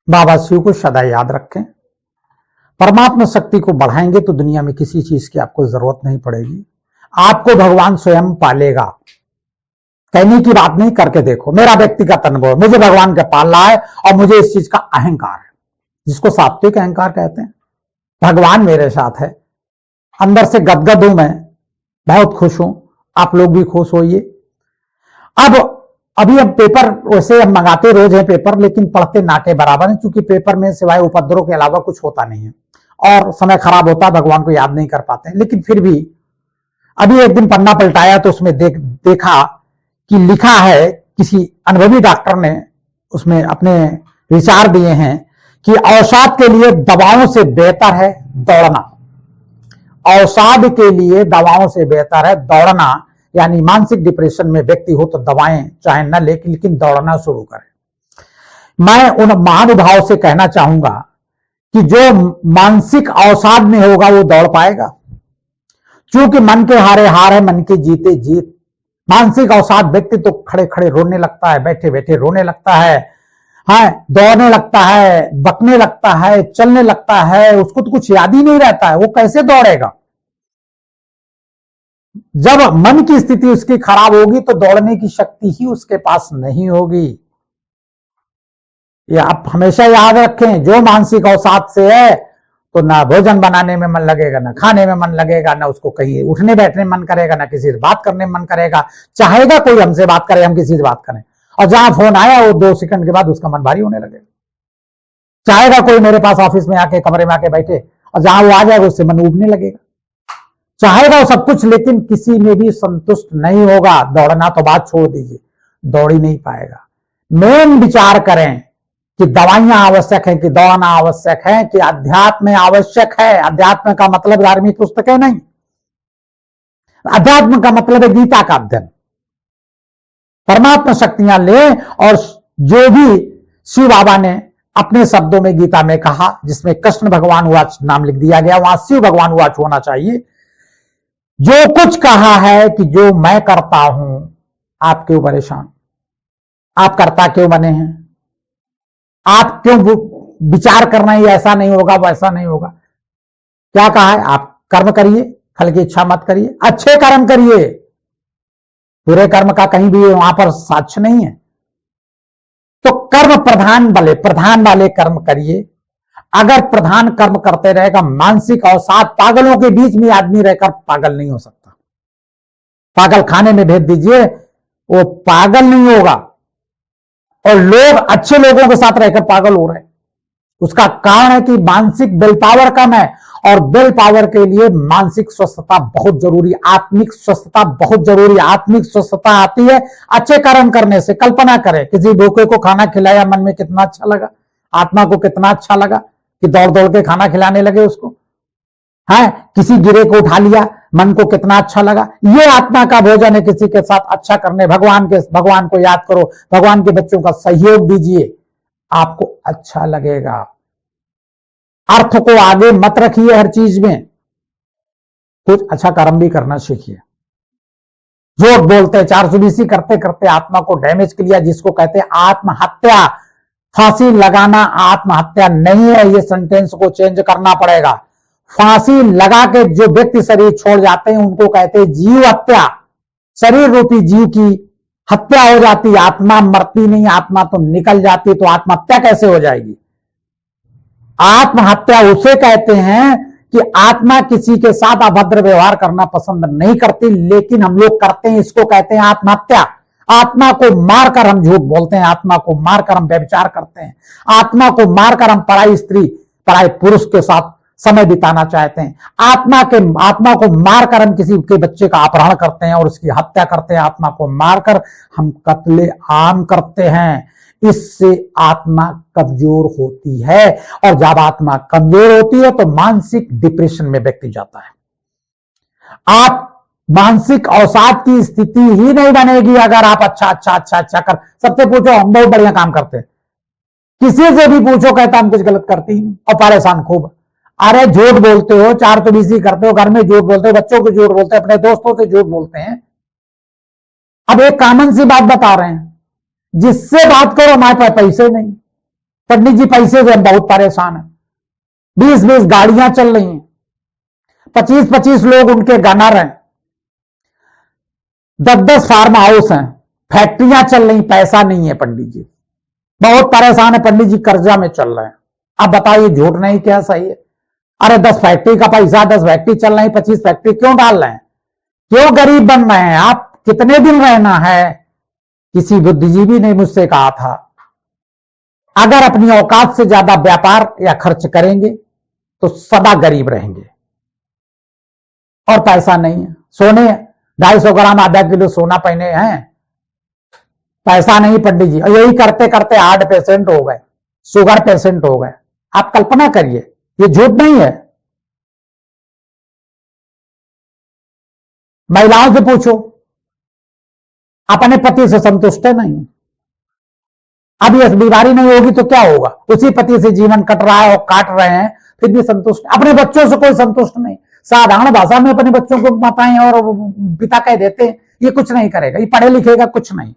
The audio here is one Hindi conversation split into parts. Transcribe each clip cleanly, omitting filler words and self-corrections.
बाबा शिव को सदा याद रखें। परमात्मा शक्ति को बढ़ाएंगे तो दुनिया में किसी चीज की आपको जरूरत नहीं पड़ेगी। आपको भगवान स्वयं पालेगा। कहने की बात नहीं, करके देखो। मेरा व्यक्तिगत अनुभव है, मुझे भगवान के पाल रहा है और मुझे इस चीज का अहंकार है, जिसको सात्विक अहंकार कहते हैं। भगवान मेरे साथ है, अंदर से गदगद हूं मैं, बहुत खुश हूं। आप लोग भी खुश होइए। अभी हम पेपर वैसे हम मंगाते रोज है पेपर, लेकिन पढ़ते ना के बराबर है, क्योंकि पेपर में सिवाय उपद्रव के अलावा कुछ होता नहीं है और समय खराब होता है, भगवान को याद नहीं कर पाते हैं। लेकिन फिर भी अभी एक दिन पन्ना पलटाया तो उसमें देखा कि लिखा है, किसी अनुभवी डॉक्टर ने उसमें अपने विचार दिए हैं कि अवसाद के लिए दवाओं से बेहतर है दौड़ना। अवसाद के लिए दवाओं से बेहतर है दौड़ना, यानी मानसिक डिप्रेशन में व्यक्ति हो तो दवाएं चाहे न ले, लेकिन दौड़ना शुरू करें। मैं उन महानुभाव से कहना चाहूंगा कि जो मानसिक अवसाद में होगा वो दौड़ पाएगा, क्योंकि मन के हारे हार है, मन के जीते जीत। मानसिक अवसाद व्यक्ति तो खड़े खड़े रोने लगता है, बैठे बैठे रोने लगता है, हाँ, दौड़ने लगता है, बकने लगता है, चलने लगता है, उसको तो कुछ याद ही नहीं रहता है, वो कैसे दौड़ेगा। जब मन की स्थिति उसकी खराब होगी तो दौड़ने की शक्ति ही उसके पास नहीं होगी। ये आप हमेशा याद रखें। जो मानसिक अवसाद से है तो ना भोजन बनाने में मन लगेगा, ना खाने में मन लगेगा, ना उसको कहीं उठने बैठने में मन करेगा, ना किसी से बात करने में मन करेगा। चाहेगा कोई हमसे बात करे, हम किसी से बात करें, और जहां फोन आया वो 2 सेकंड के बाद उसका मन भारी होने लगेगा। चाहेगा कोई मेरे पास ऑफिस में आके, कमरे में आके बैठे, और जहां वो आ जाएगा उससे मन उबने लगेगा। चाहेगा वो सब कुछ, लेकिन किसी में भी संतुष्ट नहीं होगा। दौड़ना तो बात छोड़ दीजिए, दौड़ ही नहीं पाएगा। मेन विचार करें कि दवाइयां आवश्यक है कि दौड़ना आवश्यक है कि अध्यात्म आवश्यक है। अध्यात्म का मतलब धार्मिक पुस्तकें नहीं, अध्यात्म का मतलब है गीता का अध्ययन। परमात्मा शक्तियां ले, और जो भी शिव बाबा ने अपने शब्दों में गीता में कहा, जिसमें कृष्ण भगवान वाच नाम लिख दिया गया, वहां शिव भगवान वाच होना चाहिए। जो कुछ कहा है कि जो मैं करता हूं, आप क्यों परेशान, आप करता क्यों बने हैं, आप क्यों विचार करना ही ऐसा नहीं होगा वैसा नहीं होगा। क्या कहा है, आप कर्म करिए, फल की इच्छा मत करिए, अच्छे कर्म करिए। बुरे कर्म का कहीं भी वहां पर साक्ष्य नहीं है। तो कर्म प्रधान वाले कर्म करिए। अगर प्रधान कर्म करते रहेगा, मानसिक अवसाद, पागलों के बीच में आदमी रहकर पागल नहीं हो सकता। पागल खाने में भेज दीजिए, वो पागल नहीं होगा। और लोग अच्छे लोगों के साथ रहकर पागल हो रहे हैं। उसका कारण है कि मानसिक विल पावर कम है, और विल पावर के लिए मानसिक स्वस्थता बहुत जरूरी, आत्मिक स्वस्थता बहुत जरूरी। आत्मिक स्वस्थता आती है अच्छे कर्म करने से। कल्पना करें, किसी भूखे को खाना खिलाया, मन में कितना अच्छा लगा, आत्मा को कितना अच्छा लगा कि दौड़ दौड़ के खाना खिलाने लगे उसको। है, किसी गिरे को उठा लिया, मन को कितना अच्छा लगा। ये आत्मा का भोजन है, किसी के साथ अच्छा करने। भगवान को याद करो, भगवान के बच्चों का सहयोग दीजिए, आपको अच्छा लगेगा। अर्थ को आगे मत रखिए हर चीज में, कुछ अच्छा कर्म भी करना सीखिए। झूठ बोलते 420 करते करते आत्मा को डैमेज किया, जिसको कहते हैं आत्महत्या। फांसी लगाना आत्महत्या नहीं है, ये सेंटेंस को चेंज करना पड़ेगा। फांसी लगा के जो व्यक्ति शरीर छोड़ जाते हैं उनको कहते हैं जीव हत्या। शरीर रूपी जीव की हत्या हो जाती, आत्मा मरती नहीं, आत्मा तो निकल जाती। तो आत्महत्या कैसे हो जाएगी। आत्महत्या उसे कहते हैं कि आत्मा किसी के साथ अभद्र व्यवहार करना पसंद नहीं करती, लेकिन हम लोग करते हैं, इसको कहते हैं आत्महत्या। आत्मा को मारकर हम झूठ बोलते हैं, आत्मा को मारकर हम व्यभिचार करते हैं, आत्मा को मारकर हम पराई स्त्री पराई पुरुष के साथ समय बिताना चाहते हैं। आत्मा को मारकर हम किसी के बच्चे का अपहरण करते हैं और उसकी हत्या करते हैं। आत्मा को मारकर हम कत्ले आम करते हैं। इससे आत्मा कमजोर होती है, और जब आत्मा कमजोर होती है तो मानसिक डिप्रेशन में व्यक्ति जाता है। आप मानसिक अवसाद की स्थिति ही नहीं बनेगी अगर आप अच्छा कर। सबसे पूछो, हम बहुत बढ़िया काम करते हैं, किसी से भी पूछो कहता हम कुछ गलत करते ही नहीं, और परेशान खूब। अरे झूठ बोलते हो, 420 करते हो, घर में झूठ बोलते हो, बच्चों को झूठ बोलते हैं, अपने दोस्तों से झूठ बोलते हैं। अब एक कॉमन सी बात बता रहे हैं, जिससे बात करो हमारे पास पैसे नहीं, पंडित जी पैसे से हम बहुत परेशान हैं। 20-20 गाड़ियां चल रही हैं, 25-25 लोग उनके गनर हैं, 10-10 फार्म हाउस हैं, फैक्ट्रियां चल रही, पैसा नहीं है। पंडित जी बहुत परेशान है, पंडित जी कर्जा में चल रहे हैं। अब बताइए झूठ नहीं क्या सही है? अरे 10 फैक्ट्री का पैसा, 10 फैक्ट्री चल रही, 25 फैक्ट्री क्यों डाल रहे हैं? क्यों गरीब बन रहे हैं आप? कितने दिन रहना है? किसी बुद्धिजीवी ने मुझसे कहा था, अगर अपनी औकात से ज्यादा व्यापार या खर्च करेंगे तो सदा गरीब रहेंगे। और पैसा नहीं है। सोने 250 ग्राम आधा किलो सोना पहने हैं, पैसा नहीं पंडित जी। और यही करते करते हार्ट पेशेंट हो गए, शुगर पेशेंट हो गए। आप कल्पना करिए, ये झूठ नहीं है। महिलाओं से पूछो, अपने पति से संतुष्ट है नहीं। अब ये बीमारी नहीं होगी तो क्या होगा? उसी पति से जीवन कट रहा है और काट रहे हैं, फिर भी संतुष्ट। अपने बच्चों से कोई संतुष्ट नहीं। साधारण भाषा में अपने बच्चों को माताएं और पिता कह देते हैं, ये कुछ नहीं करेगा, ये पढ़े लिखेगा कुछ नहीं।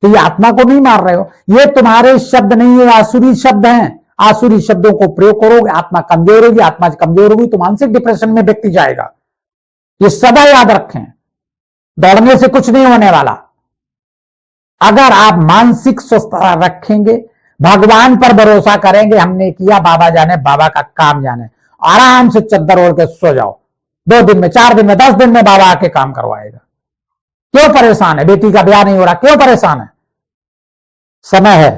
तो ये आत्मा को नहीं मार रहे हो, ये तुम्हारे शब्द नहीं है, आसुरी शब्द हैं। आसुरी शब्दों को प्रयोग करोगे, आत्मा कमजोर होगी। आत्मा कमजोर होगी तो मानसिक डिप्रेशन में व्यक्ति जाएगा। ये सदा याद रखें, दौड़ने से कुछ नहीं होने वाला। अगर आप मानसिक स्वस्थता रखेंगे, भगवान पर भरोसा करेंगे, हमने किया, बाबा जाने, बाबा का काम जाने, आराम से चद्दर ओढ़ के सो जाओ। 2 दिन में, 4 दिन में, 10 दिन में बाबा आके काम करवाएगा। क्यों परेशान है? बेटी का ब्याह नहीं हो रहा, क्यों परेशान है? समय है,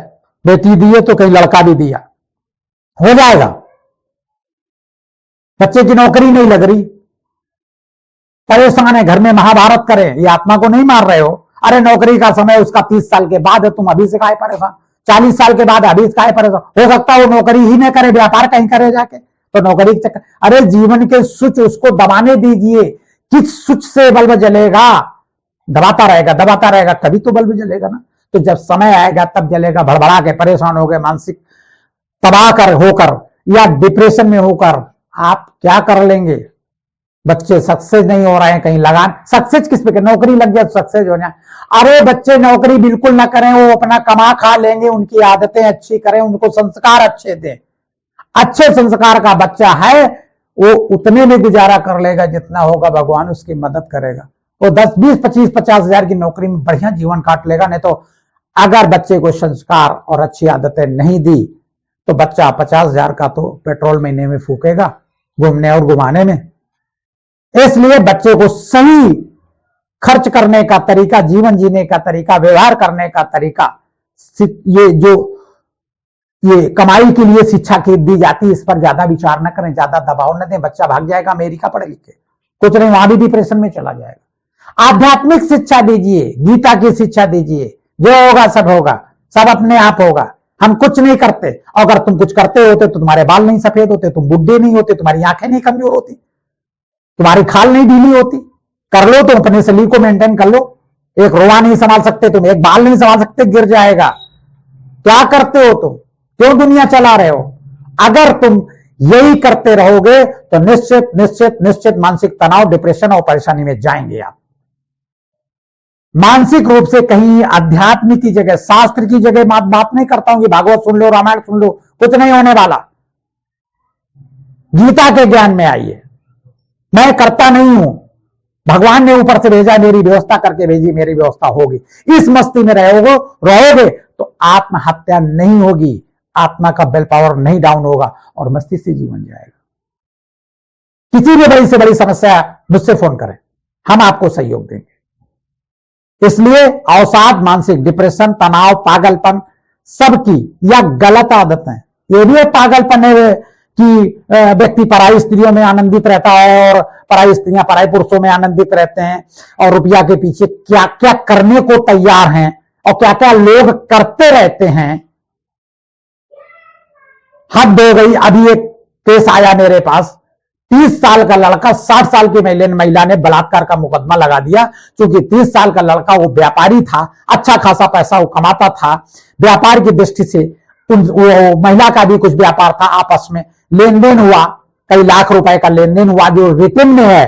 बेटी दी है तो कहीं लड़का भी दिया, हो जाएगा। बच्चे की नौकरी नहीं लग रही, परेशान है, घर में महाभारत करें। ये आत्मा को नहीं मार रहे हो। अरे नौकरी का समय उसका 30 साल के बाद है, तुम अभी से काहे परेशान? 40 साल के बाद अभी से काहे परेशान? हो सकता है वो नौकरी ही नहीं करे, व्यापार कहीं करे जाके, तो नौकरी के चक्कर। अरे जीवन के स्विच उसको दबाने दीजिए। किस स्विच से बल्ब जलेगा? दबाता रहेगा, तभी तो बल्ब जलेगा ना। तो जब समय आएगा तब जलेगा। भड़बड़ा के परेशान हो गए, मानसिक तबाह कर होकर या डिप्रेशन में होकर आप क्या कर लेंगे? बच्चे सक्सेस नहीं हो रहे हैं, कहीं लगान। सक्सेस किस पे? नौकरी लग जाए तो सक्सेस हो जाए। अरे बच्चे नौकरी बिल्कुल ना करें, वो अपना कमा खा लेंगे, उनकी आदतें अच्छी करें, उनको संस्कार अच्छे दें। अच्छे संस्कार का बच्चा है, वो उतने में गुजारा कर लेगा जितना होगा, भगवान उसकी मदद करेगा। वो 10, 20, 25, 50 हजार की नौकरी में बढ़िया जीवन काट लेगा। नहीं तो अगर बच्चे को संस्कार और अच्छी आदतें नहीं दी तो बच्चा 50 हजार का तो पेट्रोल महीने में फूकेगा, घूमने और घुमाने में। इसलिए बच्चे को सही खर्च करने का तरीका, जीवन जीने का तरीका, व्यवहार करने का तरीका, ये कमाई के लिए शिक्षा की दी जाती है, इस पर ज्यादा विचार न करें, ज्यादा दबाव न दें। बच्चा भाग जाएगा अमेरिका पढ़ लिख के, कुछ नहीं, वहां भी डिप्रेशन में चला जाएगा। आध्यात्मिक शिक्षा दीजिए, गीता की शिक्षा दीजिए, जो होगा सब होगा, सब अपने आप होगा। हम कुछ नहीं करते, अगर तुम कुछ करते होते तो तुम्हारे बाल नहीं सफेद होते, तुम बुढ़े नहीं होते, तुम्हारी आंखें नहीं कमजोर होती, तुम्हारी खाल नहीं ढीली होती। कर लो तुम अपने शरीर को मेंटेन कर लो। एक रोआ नहीं संभाल सकते तुम, एक बाल नहीं संभाल सकते, गिर जाएगा। क्या करते हो तुम? क्यों दुनिया चला रहे हो? अगर तुम यही करते रहोगे तो निश्चित निश्चित निश्चित मानसिक तनाव, डिप्रेशन और परेशानी में जाएंगे आप। मानसिक रूप से कहीं अध्यात्म की जगह, शास्त्र की जगह बात नहीं करता हूं कि भागवत सुन लो, रामायण सुन लो, कुछ नहीं होने वाला। गीता के ज्ञान में आइए। मैं करता नहीं हूं, भगवान ने ऊपर से भेजा, मेरी व्यवस्था करके भेजी, मेरी व्यवस्था होगी। इस मस्ती में रहोगे तो आत्महत्या नहीं होगी, आत्मा का विल पावर नहीं डाउन होगा और मस्ती से जीवन जाएगा। किसी भी बड़ी से बड़ी समस्या मुझसे फोन करें, हम आपको सहयोग देंगे। इसलिए अवसाद, मानसिक डिप्रेशन, तनाव, पागलपन सबकी या गलत आदतें, ये भी एक पागलपन है कि व्यक्ति पराई स्त्रियों में आनंदित रहता है और पराई स्त्रियां पराई पुरुषों में आनंदित रहते हैं और रुपया के पीछे क्या क्या करने को तैयार हैं और क्या क्या लोग करते रहते हैं। हद हो गई। अभी एक केस आया मेरे पास, 30 साल का लड़का 60 साल की महिला ने बलात्कार का मुकदमा लगा दिया। क्योंकि 30 साल का लड़का वो व्यापारी था, अच्छा खासा पैसा वो कमाता था, व्यापार की दृष्टि से वो महिला का भी कुछ व्यापार था, आपस में लेन देन हुआ, कई लाख रुपए का लेन देन हुआ जो रिटर्न में है।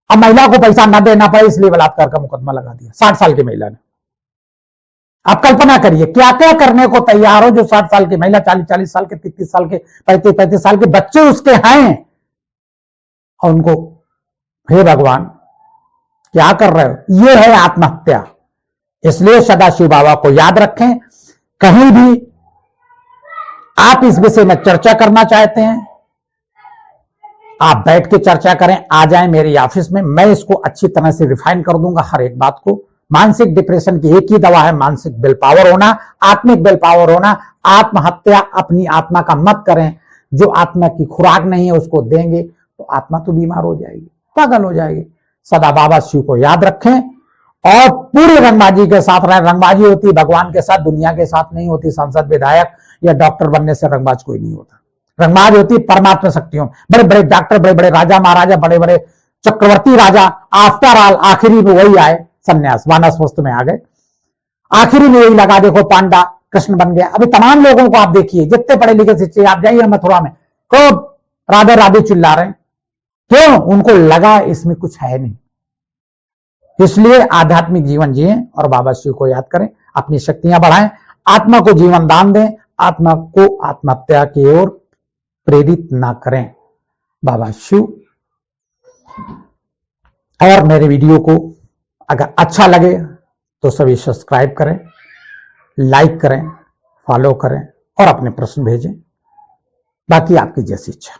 अब महिला को पैसा न देना पड़े इसलिए बलात्कार का मुकदमा लगा दिया 60 साल की महिला ने। आप कल्पना करिए क्या क्या करने को तैयार हो, जो 60 साल की महिला, 40 साल के, 33 साल के, 35 साल के बच्चे उसके हैं, और उनको, हे भगवान क्या कर रहे हो? ये है आत्महत्या। इसलिए सदाशिव बाबा को याद रखें। कहीं भी आप इस विषय में चर्चा करना चाहते हैं, आप बैठ के चर्चा करें, आ जाएं मेरी ऑफिस में, मैं इसको अच्छी तरह से रिफाइन कर दूंगा हर एक बात को। मानसिक डिप्रेशन की एक ही दवा है, मानसिक विल पावर होना, आत्मिक विल पावर होना। आत्महत्या अपनी आत्मा का मत करें। जो आत्मा की खुराक नहीं है उसको देंगे तो आत्मा तो बीमार हो जाएगी, पागल हो जाएगी। सदा बाबा शिव को याद रखें और पूरी रंगबाजी के साथ रहें। रंगबाजी होती भगवान के साथ, दुनिया के साथ नहीं होती। सांसद, विधायक या डॉक्टर बनने से रंगबाज कोई नहीं होता। रंगबाज होती परमात्मा शक्तियों। बड़े बड़े डॉक्टर, बड़े बड़े राजा महाराजा, बड़े बड़े चक्रवर्ती राजा, आफ्टर ऑल आखिरी में वही आए, सन्यास, वानप्रस्थ में आ गए। आखिरी में यही लगा, देखो पांडा कृष्ण बन गया। अभी तमाम लोगों को आप देखिए, जितने पढ़े लिखे शिक्षित, आप जाइए मथुरा में, खूब राधे राधे चिल्ला रहे हैं। क्यों? उनको लगा इसमें कुछ है नहीं। इसलिए आध्यात्मिक जीवन जिए और बाबा शिव को याद करें, अपनी शक्तियां बढ़ाएं, आत्मा को जीवन दान दें, आत्मा को आत्महत्या की ओर प्रेरित ना करें। बाबा शिव। और मेरे वीडियो को अगर अच्छा लगे तो सभी सब्सक्राइब करें, लाइक करें, फॉलो करें और अपने प्रश्न भेजें। बाकी आपकी जैसी इच्छा।